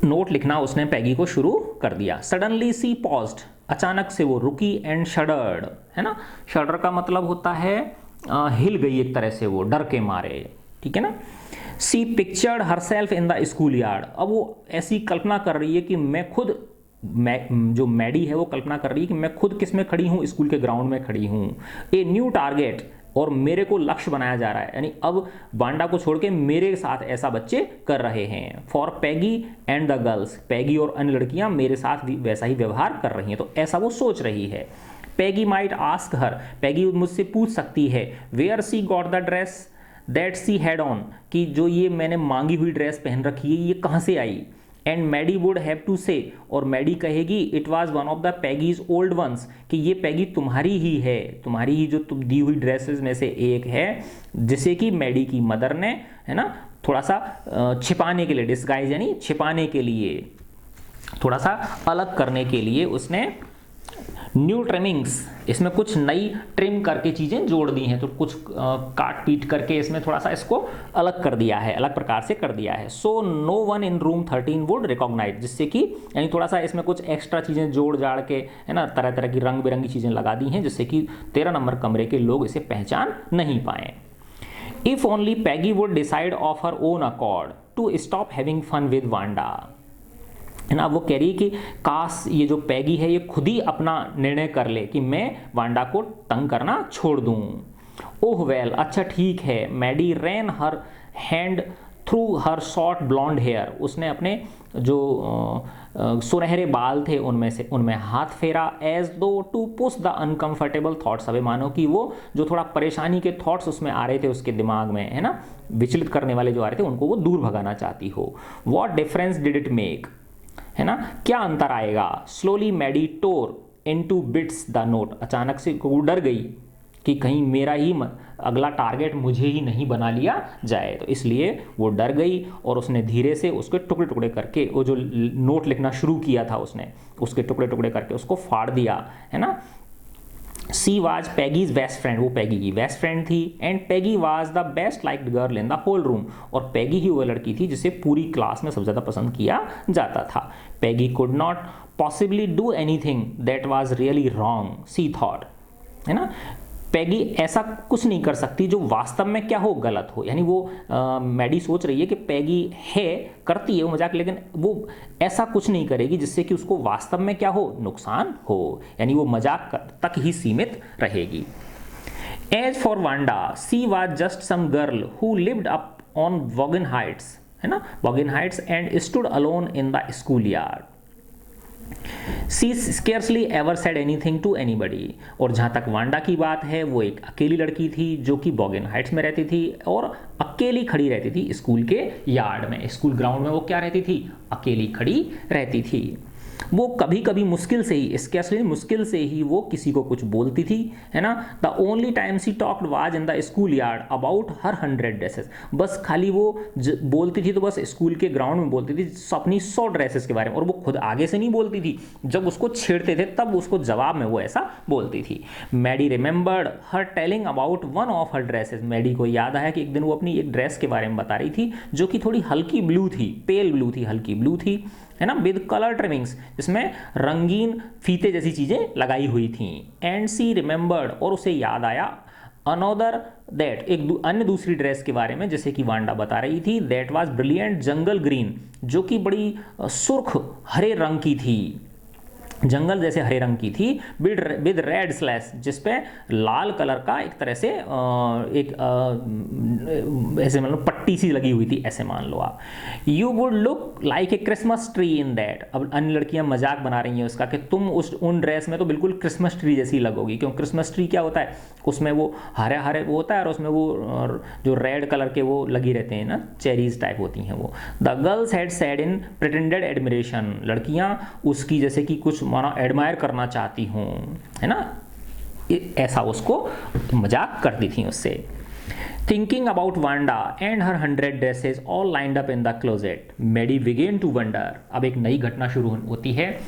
नोट लिखना उसने पैगी को शुरू कर दिया। सडनली सी पॉज्ड, अचानक से वो रुकी, एंड शडर्ड, है ना, शडर का मतलब होता है हिल गई एक तरह से, वो डर के मारे, ठीक है ना। She pictured herself in the school yard, अब वो ऐसी कल्पना कर रही है कि मैं खुद, जो मैडी है वो कल्पना कर रही है कि मैं खुद किस में खड़ी हूँ, स्कूल के ग्राउंड में खड़ी हूँ। ए न्यू टारगेट, और मेरे को लक्ष्य बनाया जा रहा है, यानी अब वांडा को छोड़ के मेरे साथ ऐसा बच्चे कर रहे हैं। For Peggy and the girls, Peggy और अन्य लड़कियां मेरे साथ भी वैसा ही व्यवहार कर रही हैं, तो ऐसा वो सोच रही है। पैगी माइट आस्क हर, पैगी मुझसे पूछ सकती है, where she got the dress that she had on, कि जो ये मैंने मांगी हुई ड्रेस पहन रखी है ये कहाँ से आई। And Maddie would have to say, और मैडी कहेगी, it was one of the Peggy's old ones, कि ये पैगी तुम्हारी ही है, तुम्हारी ही जो तुम दी हुई ड्रेसेस में से एक है, जिसे कि मैडी की मदर ने, है ना, थोड़ा सा छिपाने के लिए, डिस्गाइज यानी छिपाने के लिए, थोड़ा सा अलग करने के लिए उसने न्यू ट्रिमिंग्स, इसमें कुछ नई ट्रिम करके चीज़ें जोड़ दी हैं, तो कुछ काट पीट करके इसमें थोड़ा सा इसको अलग कर दिया है, अलग प्रकार से कर दिया है। So no one in room 13 would recognize, जिससे कि यानी थोड़ा सा इसमें कुछ एक्स्ट्रा चीज़ें जोड़ जाड़ के, है ना, तरह तरह की रंग बिरंगी चीज़ें लगा दी हैं, जिससे कि 13 नंबर कमरे के लोग इसे पहचान नहीं पाए। If only Peggy would decide of her own accord to stop having fun with Wanda, है ना, वो कह रही है कि काश ये जो पैगी है ये खुद ही अपना निर्णय कर ले कि मैं वांडा को तंग करना छोड़ दूं। ओह वेल, अच्छा ठीक है। मैडी रैन हर हैंड थ्रू हर शॉर्ट ब्लॉन्ड हेयर, उसने अपने जो सुनहरे बाल थे उनमें हाथ फेरा, as though to push the uncomfortable thoughts away, मानो कि वो जो थोड़ा परेशानी के थॉट्स उसमें आ रहे थे उसके दिमाग में, है ना, विचलित करने वाले जो आ रहे थे उनको वो दूर भगाना चाहती हो। What difference did it make, है ना, क्या अंतर आएगा। Slowly Maddie tore into bits the note, अचानक से वो डर गई कि कहीं मेरा ही अगला टारगेट मुझे ही नहीं बना लिया जाए, तो इसलिए वो डर गई और उसने धीरे से उसके टुकड़े टुकड़े करके, वो जो नोट लिखना शुरू किया था उसने, उसके टुकड़े टुकड़े करके उसको फाड़ दिया, है ना। She was Peggy's best friend, वो पैगी की बेस्ट फ्रेंड थी, and Peggy was the best liked girl in the whole room, और पैगी ही वो लड़की थी जिसे पूरी क्लास में सबसे ज़्यादा पसंद किया जाता था। Peggy could not possibly do anything that was really wrong, she thought, है ना, पैगी ऐसा कुछ नहीं कर सकती जो वास्तव में क्या हो, गलत हो। यानी वो मैडी सोच रही है कि पैगी है, करती है वो मजाक, लेकिन वो ऐसा कुछ नहीं करेगी जिससे कि उसको वास्तव में क्या हो, नुकसान हो, यानी वो मजाक तक ही सीमित रहेगी। As for Wanda, she was just some girl who lived up on वॉगन हाइट्स, है ना, वॉगन Heights, and stood alone in the school yard. She scarcely ever said anything to anybody, और जहाँ तक वांडा की बात है वो एक अकेली लड़की थी जो कि बॉगन हाइट्स में रहती थी और अकेली खड़ी रहती थी स्कूल के यार्ड में, स्कूल ग्राउंड में वो क्या रहती थी, अकेली खड़ी रहती थी। वो कभी कभी मुश्किल से ही, स्केर्सली मुश्किल से ही वो किसी को कुछ बोलती थी, है ना। The only time she talked was in the school yard about her 100 dresses, बस खाली वो बोलती थी तो बस स्कूल के ग्राउंड में बोलती थी अपनी 100 ड्रेसेस के बारे में, और वो खुद आगे से नहीं बोलती थी, जब उसको छेड़ते थे तब उसको जवाब में वो ऐसा बोलती थी। Maddie remembered her telling about one of her dresses, Maddie को याद आया कि एक दिन वो अपनी एक ड्रेस के बारे में बता रही थी जो कि थोड़ी हल्की ब्लू थी, पेल ब्लू थी, हल्की ब्लू थी, है ना, विद कलर ट्रिमिंग्स, जिसमें रंगीन फीते जैसी चीजें लगाई हुई थी। एंड सी रिमेंबर्ड, और उसे याद आया, अनोदर दैट, एक अन्य दूसरी ड्रेस के बारे में जैसे कि वांडा बता रही थी, that was brilliant jungle green, जो कि बड़ी सुर्ख हरे रंग की थी, जंगल जैसे हरे रंग की थी, विद रेड स्लैश, जिसपे लाल कलर का एक तरह से एक ऐसे मतलब पट्टी सी लगी हुई थी, ऐसे मान लो आप। You would look like a Christmas tree in that, अब अन्य लड़कियां मजाक बना रही हैं उसका कि तुम उन ड्रेस में तो बिल्कुल क्रिसमस ट्री जैसी लगोगी, क्यों, क्रिसमस ट्री क्या होता है, उसमें वो हरे हरे वो होता है और उसमें वो जो रेड कलर के वो लगी रहते हैं ना, चेरीज टाइप होती हैं वो। The girls had said in pretended admiration, लड़कियां उसकी जैसे कि कुछ माना एडमायर करना चाहती हूँ, है ना, ऐसा उसको मजाक करती थी उससे। Thinking about Wanda and her 100 dresses all lined up in the closet, Maddie began to wonder, अब एक नई घटना शुरू होती है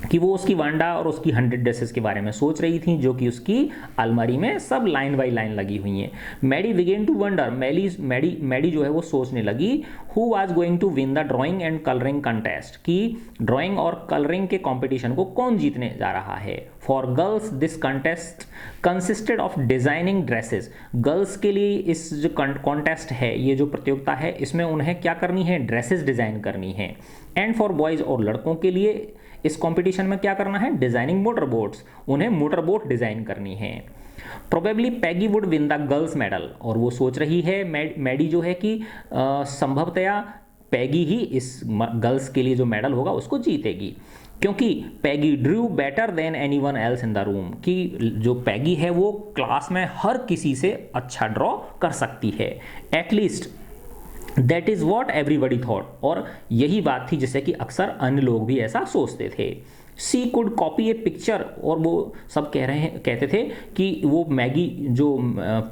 कि वो उसकी वांडा और उसकी 100 ड्रेसेस के बारे में सोच रही थी जो कि उसकी अलमारी में सब लाइन बाई लाइन लगी हुई हैं। Maddie began to wonder, Maddie जो है वो सोचने लगी, who was going to win the drawing and colouring contest, कि ड्राइंग और कलरिंग के कंपटीशन को कौन जीतने जा रहा है। For girls this contest consisted of designing dresses, girls के लिए इस जो कॉन्टेस्ट है, ये जो प्रतियोगिता है, इसमें उन्हें क्या करनी है, ड्रेसेस डिजाइन करनी है। एंड फॉर बॉयज, और लड़कों के लिए इस कंपटीशन में क्या करना है, डिजाइनिंग मोटर बोट्स, उन्हें मोटर बोट डिजाइन करनी है। Probably Peggy would win the girls medal, और वो सोच रही है मैडी जो है कि संभवतया पैगी ही इस गर्ल्स के लिए जो मेडल होगा उसको जीतेगी, क्योंकि Peggy drew better than anyone else in the room, कि जो पैगी है वो क्लास में हर किसी से अच्छा ड्रॉ कर सकती है, at least that is what everybody thought, और यही बात थी जिससे कि अक्सर अन्य लोग भी ऐसा सोचते थे। सी कुड कॉपी ए पिक्चर, और वो सब कहते थे कि वो मैगी जो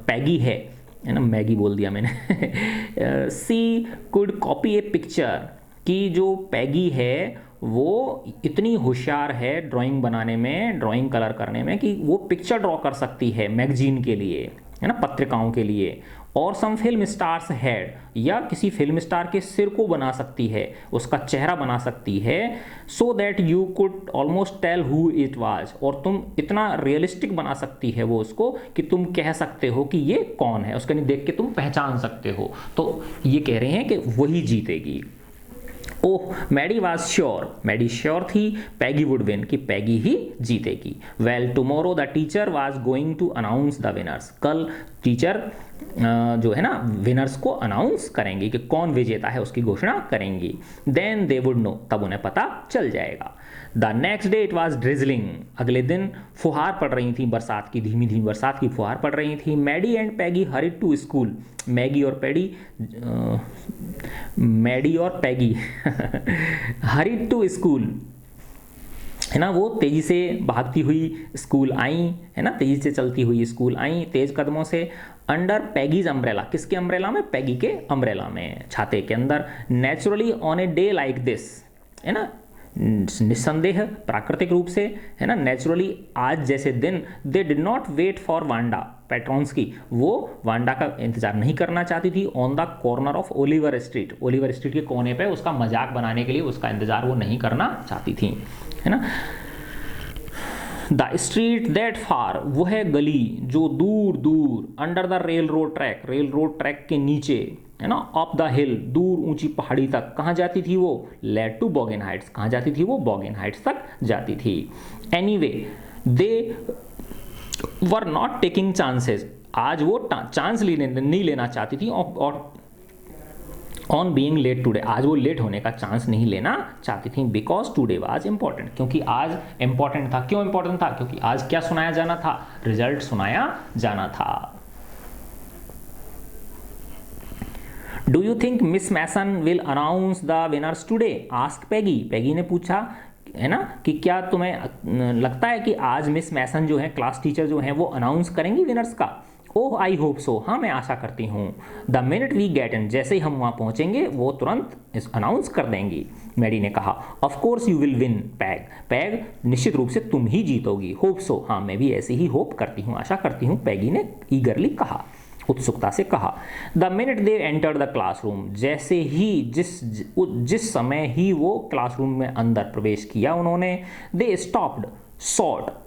पैगी है ना, मैगी बोल दिया मैंने सी कुड कॉपी ए पिक्चर, कि जो पैगी है वो इतनी होशियार है ड्राइंग बनाने में, ड्राइंग कलर करने में, कि वो पिक्चर ड्रॉ कर सकती है मैगजीन के लिए, है ना, पत्रिकाओं के लिए। और सम फिल्म स्टार्स हेड, या किसी फिल्म स्टार के सिर को बना सकती है, उसका चेहरा बना सकती है, so that you could almost tell who it was, और तुम इतना रियलिस्टिक बना सकती है वो उसको कि तुम कह सकते हो कि ये कौन है, उसका नहीं देख के तुम पहचान सकते हो। तो ये कह रहे हैं कि वही जीतेगी। Oh Maddie was sure, Maddie sure थी पैगी वुड विन, कि पैगी ही जीतेगी। Well tomorrow the teacher was going to announce the winners, कल टीचर जो है ना विनर्स को अनाउंस करेंगे कि कौन विजेता है, उसकी घोषणा करेंगी। देन दे वुड नो, तब उन्हें पता चल जाएगा। The next day it was drizzling, अगले दिन फुहार पड़ रही थी, बरसात की, धीमी धीमी बरसात की फुहार पड़ रही थी। Maddie and Peggy hurried to school, Maggie और पैगी हरिड टू स्कूल, है ना, वो तेजी से भागती हुई स्कूल आई, है ना, तेजी से चलती हुई स्कूल आई तेज कदमों से। अंडर पैगीज अम्ब्रेला, किसके अम्ब्रेला में, पैगी के अम्ब्रेला में, छाते के अंदर। Naturally on a day like this, है ना, निस्संदेह प्राकृतिक रूप से, है ना, नेचुरली आज जैसे दिन। They did not wait for Wanda Petronski, वो वांडा का इंतजार नहीं करना चाहती थी। On the corner of Oliver Street, Oliver Street के कोने पे उसका मजाक बनाने के लिए उसका इंतजार वो नहीं करना चाहती थी, है ना। द स्ट्रीट दैट फार, वो है गली जो दूर दूर, under the rail road track के नीचे, है ना, अप द हिल, दूर ऊंची पहाड़ी तक, कहाँ जाती थी वो, लेड टू बॉगन हाइट्स, कहाँ जाती थी वो, बॉगन हाइट्स तक जाती थी। Anyway they were not taking chances, आज वो चांस नहीं लेना चाहती थी, और ऑन बीइंग लेट टुडे, आज वो लेट होने का चांस नहीं लेना चाहती थी। बिकॉज टुडे वाज इंपॉर्टेंट, क्योंकि आज इंपॉर्टेंट था। क्यों इंपॉर्टेंट था, क्योंकि आज क्या सुनाया जाना था, रिजल्ट सुनाया जाना था। Do you think Miss Mason will announce the winners today, asked Peggy, Peggy ने पूछा, है ना, कि क्या तुम्हें लगता है कि आज मिस मैसन जो है, क्लास टीचर जो है, वो अनाउंस करेंगी विनर्स का। ओह आई होप सो, हाँ मैं आशा करती हूँ। The minute we get in, जैसे ही हम वहाँ पहुँचेंगे वो तुरंत अनाउंस कर देंगी। मैडी ने कहा of course you will win peg, peg निश्चित रूप से तुम ही जीतोगी। होप सो, हाँ मैं भी ऐसे ही होप करती हूँ, आशा करती हूँ, पैगी ने ईगरली कहा, उत्सुकता से कहा। The minute they enter the classroom, जैसे ही जिस समय ही वो क्लासरूम में अंदर प्रवेश किया उन्होंने, दे स्टॉप्ड शॉर्ट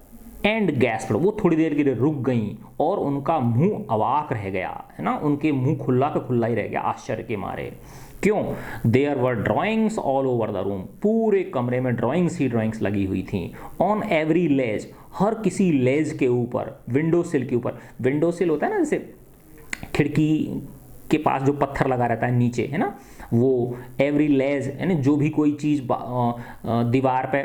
एंड गैस्प्ड, वो थोड़ी देर के लिए रुक गई और उनका मुंह अवाक रह गया, है ना, उनके मुंह खुला का खुला ही रह गया आश्चर्य के मारे। क्यों, there were drawings all over the room, पूरे कमरे में ड्राइंग्स ही ड्राइंग्स लगी हुई थी। ऑन एवरी लेज, हर किसी लेज के ऊपर, विंडो सिल के ऊपर, विंडो सिल होता है ना जैसे खिड़की के पास जो पत्थर लगा रहता है नीचे, है ना, वो एवरी लेज, यानी जो भी कोई चीज़ दीवार पे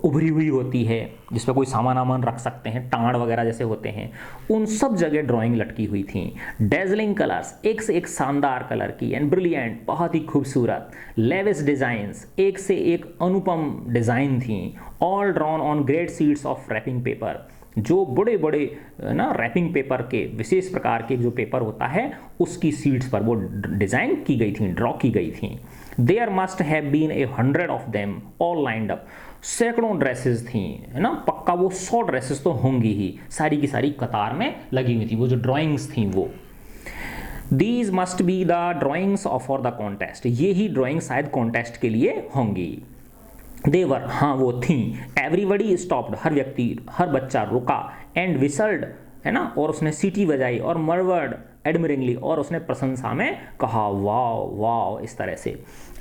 उभरी हुई होती है जिसपे कोई सामान वामान रख सकते हैं, टांड वगैरह जैसे होते हैं, उन सब जगह ड्राइंग लटकी हुई थी। डेजलिंग कलर्स, एक से एक शानदार कलर की, एंड ब्रिलियंट, बहुत ही खूबसूरत, लेविस डिजाइंस, एक से एक अनुपम डिजाइन थी। All drawn on great sheets of wrapping paper, जो बड़े बड़े ना रैपिंग पेपर के, विशेष प्रकार के जो पेपर होता है उसकी सीट्स पर वो डिज़ाइन की गई थी, ड्रॉ की गई थी। There must have been 100 of them all lined up, सैकड़ों ड्रेसेस थी, है ना, पक्का वो 100 ड्रेसेस तो होंगी ही, सारी की सारी कतार में लगी हुई थी, वो जो ड्राइंग्स थी वो। These must be the drawings for the contest, ये ही ड्राइंग शायद कॉन्टेस्ट के लिए होंगी। देवर, हाँ वो थी। एवरीबडी स्टॉप्ड, हर व्यक्ति, हर बच्चा रुका। एंड विसल्ड, है ना, और उसने सीटी बजाई। और मर्वर्ड एडमिरिंगली, और उसने प्रशंसा में कहा वाओ वाओ, इस तरह से।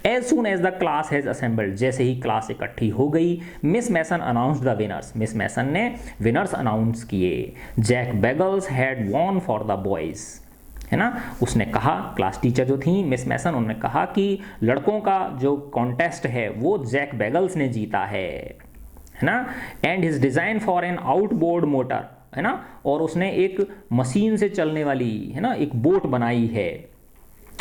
As soon as the class has assembled, जैसे ही क्लास इकट्ठी हो गई, Miss Mason announced the winners, Miss Mason ने विनर्स अनाउंस किए। Jack Beggles had won for the boys, है ना, उसने कहा, क्लास टीचर जो थी मिस मैसन, उन्होंने कहा कि लड़कों का जो कॉन्टेस्ट है वो जैक बेगल्स ने जीता है ना। And his design for an outboard motor, है ना, और उसने एक मशीन से चलने वाली, है ना, एक बोट बनाई है।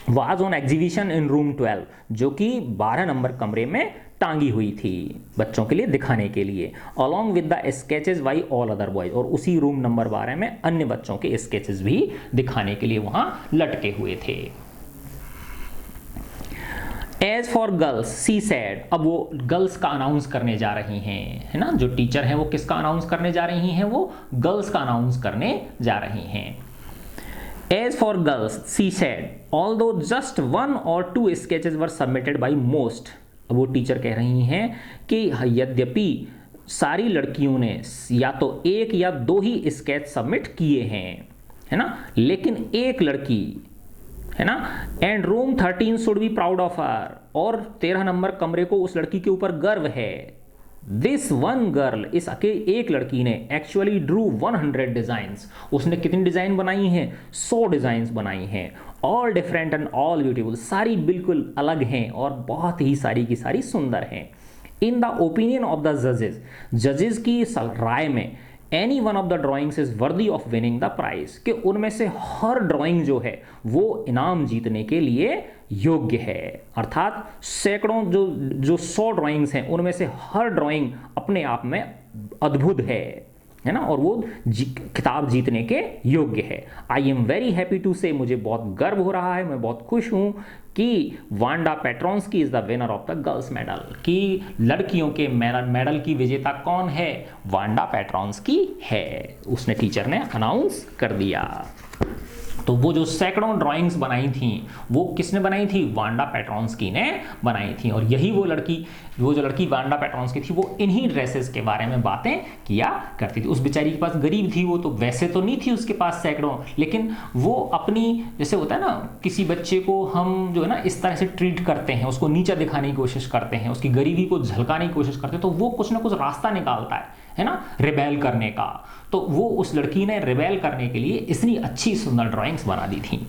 Was on exhibition in room 12, जो कि 12 नंबर कमरे में टांगी हुई थी बच्चों के लिए दिखाने के लिए। Along with the sketches by all other boys, और उसी रूम नंबर 12 में अन्य बच्चों के स्केचेस भी दिखाने के लिए वहां लटके हुए थे। As for girls she said, अब वो गर्ल्स का अनाउंस करने जा रही हैं, है ना, जो टीचर हैं वो किसका अनाउंस करने जा रही हैं, वो गर्ल्स का अनाउंस करने जा रही हैं। As for girls she said although just 1 or 2 sketches were submitted by most, अब वो टीचर कह रही हैं कि यद्यपि सारी लड़कियों ने या तो 1 या 2 ही स्केच सबमिट किए हैं, है ना, लेकिन एक लड़की, है ना, and room 13 should be proud of her, और 13 नंबर कमरे को उस लड़की के ऊपर गर्व है। दिस वन गर्ल, इस एक लड़की ने एक्चुअली ड्रू 100 डिजाइन्स, उसने कितनी डिजाइन बनाई हैं, 100 डिजाइन्स बनाई हैं, all different and all beautiful, सारी बिल्कुल अलग हैं और बहुत ही सारी की सारी सुंदर हैं। In the opinion of the जजेस, जजेस की राय में any one of the drawings is worthy of winning the prize, कि उनमें से हर ड्राइंग जो है वो इनाम जीतने के लिए योग्य है। अर्थात सैकड़ों जो 100 ड्राइंग्स हैं उनमें से हर ड्राइंग अपने आप में अद्भुत है ना, और वो खिताब जीतने के योग्य है। I am very happy to say, मुझे बहुत गर्व हो रहा है, मैं बहुत खुश हूँ कि Wanda Petronski is the winner of the girls medal, कि लड़कियों के मेडल की विजेता कौन है, वांडा पेट्रोन्स्की है, उसने टीचर ने अनाउंस कर दिया। तो वो जो सैकड़ों ड्राइंग्स बनाई थी वो किसने बनाई थी, वांडा पेट्रोन्स्की ने बनाई थी। और यही वो जो लड़की वांडा पेट्रोन्स्की थी वो इन्हीं ड्रेसेस के बारे में बातें किया करती थी। उस बेचारी के पास गरीब थी वो, तो वैसे तो नहीं थी उसके पास सैकड़ों, लेकिन वो अपनी, जैसे होता है ना किसी बच्चे को हम जो है ना इस तरह से ट्रीट करते हैं, उसको नीचा दिखाने की कोशिश करते हैं, उसकी गरीबी को झलकाने की कोशिश करते हैं, तो वो कुछ ना कुछ रास्ता निकालता है ना, रिबेल करने का। तो वो उस लड़की ने रिबेल करने के लिए इतनी अच्छी सुंदर ड्राइंग्स बना दी थी,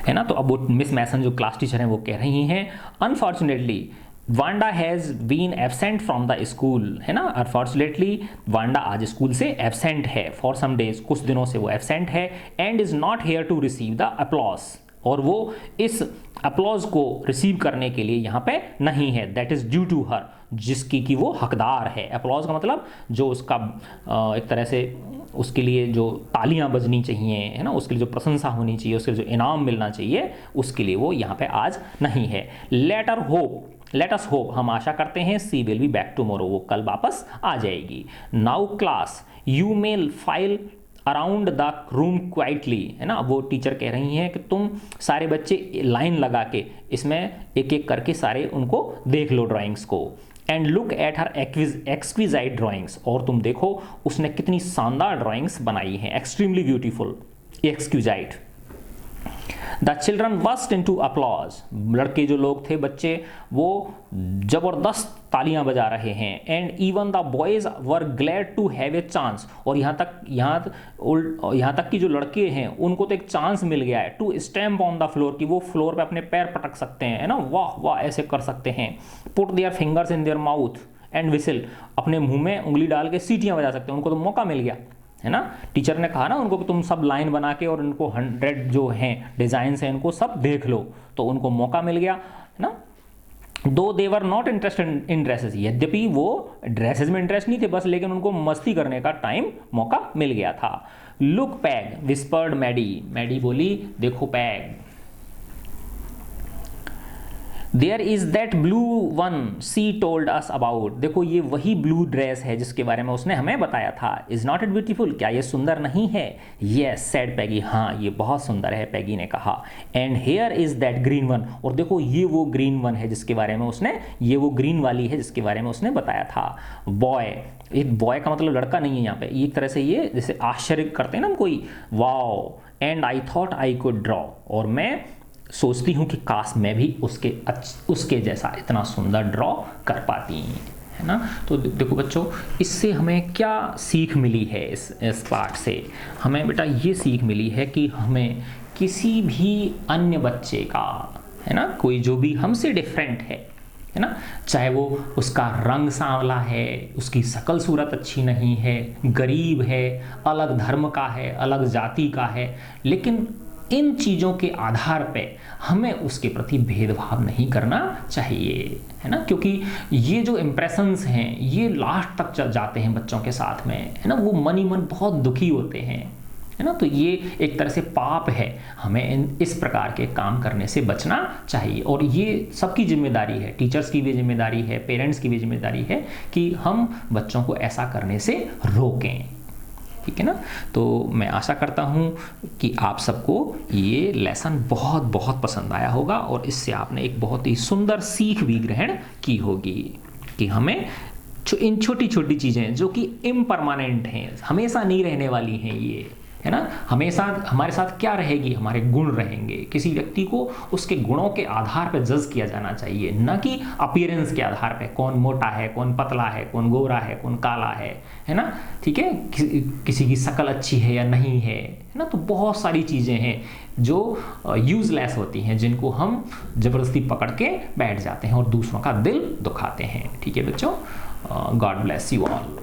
है ना। तो अब वो मिस मैसन जो क्लास टीचर हैं वो कह रही हैं, unfortunately Wanda has been absent from the school, है ना, अनफॉर्चुनेटली वांडा आज स्कूल से एब्सेंट है, फॉर सम डेज, कुछ दिनों से वो एब्सेंट है, and is not here to receive the applause, और वो इस अपलॉज को रिसीव करने के लिए यहाँ पे नहीं है, that is due to her, जिसकी कि वो हकदार है। अपलॉज का मतलब जो उसका एक तरह से उसके लिए जो तालियां बजनी चाहिए, है ना, उसके लिए जो प्रशंसा होनी चाहिए, उसके लिए जो इनाम मिलना चाहिए, उसके लिए वो यहाँ पे आज नहीं है। लेट अस होप, हम आशा करते हैं, सी विल बी बैक टुमारो, वो कल वापस आ जाएगी। Now class you may file around the room quietly, है ना। वो टीचर कह रही हैं कि तुम सारे बच्चे लाइन लगा के इसमें एक एक करके सारे उनको देख लो ड्राइंग्स को, and look at her exquisite drawings, और तुम देखो उसने कितनी शानदार ड्राइंग्स बनाई हैं, extremely beautiful, exquisite. The children burst into applause, लड़के जो लोग थे बच्चे वो जबरदस्त तालियां बजा रहे हैं, and even the boys were glad to have a chance, और यहाँ तक कि जो लड़के हैं उनको तो एक चांस मिल गया है, to stamp on the floor, कि वो फ्लोर पे अपने पैर पटक सकते हैं, है ना, वाह वाह ऐसे कर सकते हैं। Put their fingers in their mouth and whistle, अपने मुंह में उंगली डाल के सीटियां बजा सकते हैं, उनको तो मौका मिल गया, है ना। टीचर ने कहा ना उनको कि तुम सब लाइन बना के और इनको 100 जो हैं डिजाइन्स हैं इनको सब देख लो, तो उनको मौका मिल गया, है ना। Though they were not interested in dresses, यद्यपि वो ड्रेसेस में इंटरेस्ट नहीं थे बस, लेकिन उनको मस्ती करने का टाइम मौका मिल गया था। लुक पैग विस्पर्ड मैडी बोली देखो Peg. There is that blue one she told us about, देखो ये वही ब्लू ड्रेस है जिसके बारे में उसने हमें बताया था। इज नॉट इट ब्यूटीफुल, क्या ये सुंदर नहीं है? येस सेड पैगी, हाँ ये बहुत सुंदर है, पैगी ने कहा। And here is that green one, और देखो ये वो ग्रीन वन है जिसके बारे में उसने, ये वो ग्रीन वाली है जिसके बारे में उसने बताया था। बॉय, एक बॉय का मतलब लड़का नहीं है यहाँ पे, एक तरह से ये जैसे आश्चर्य करते हैं ना कोई, wow. And I thought I could draw, और मैं सोचती हूँ कि काश मैं भी उसके जैसा इतना सुंदर ड्रॉ कर पाती, है ना। तो देखो बच्चों, इससे हमें क्या सीख मिली है? इस पार्ट से हमें बेटा ये सीख मिली है कि हमें किसी भी अन्य बच्चे का, है ना, कोई जो भी हमसे डिफरेंट है ना, चाहे वो उसका रंग सांवला है, उसकी शकल सूरत अच्छी नहीं है, गरीब है, अलग धर्म का है, अलग जाति का है, लेकिन इन चीज़ों के आधार पे हमें उसके प्रति भेदभाव नहीं करना चाहिए, है ना। क्योंकि ये जो इम्प्रेशंस हैं ये लास्ट तक चल जाते हैं बच्चों के साथ में, है ना। वो मन ही मन बहुत दुखी होते हैं, है ना। तो ये एक तरह से पाप है, हमें इस प्रकार के काम करने से बचना चाहिए। और ये सबकी जिम्मेदारी है, टीचर्स की भी जिम्मेदारी है, पेरेंट्स की भी जिम्मेदारी है कि हम बच्चों को ऐसा करने से रोकें, ठीक है ना। तो मैं आशा करता हूँ कि आप सबको ये लेसन बहुत बहुत पसंद आया होगा और इससे आपने एक बहुत ही सुंदर सीख भी ग्रहण की होगी कि हमें इन छोटी छोटी चीज़ें जो कि इम्परमानेंट हैं, हमेशा नहीं रहने वाली हैं, ये है ना, हमेशा हमारे साथ क्या रहेगी, हमारे गुण रहेंगे। किसी व्यक्ति को उसके गुणों के आधार पर जज किया जाना चाहिए, न कि अपीयरेंस के आधार पर, कौन मोटा है, कौन पतला है, कौन गोरा है, कौन काला है ना, ठीक है, किसी की शक्ल अच्छी है या नहीं है ना। तो बहुत सारी चीज़ें हैं जो यूजलेस होती हैं, जिनको हम ज़बरदस्ती पकड़ के बैठ जाते हैं और दूसरों का दिल दुखाते हैं। ठीक है बच्चों, गॉड ब्लेस यू ऑल।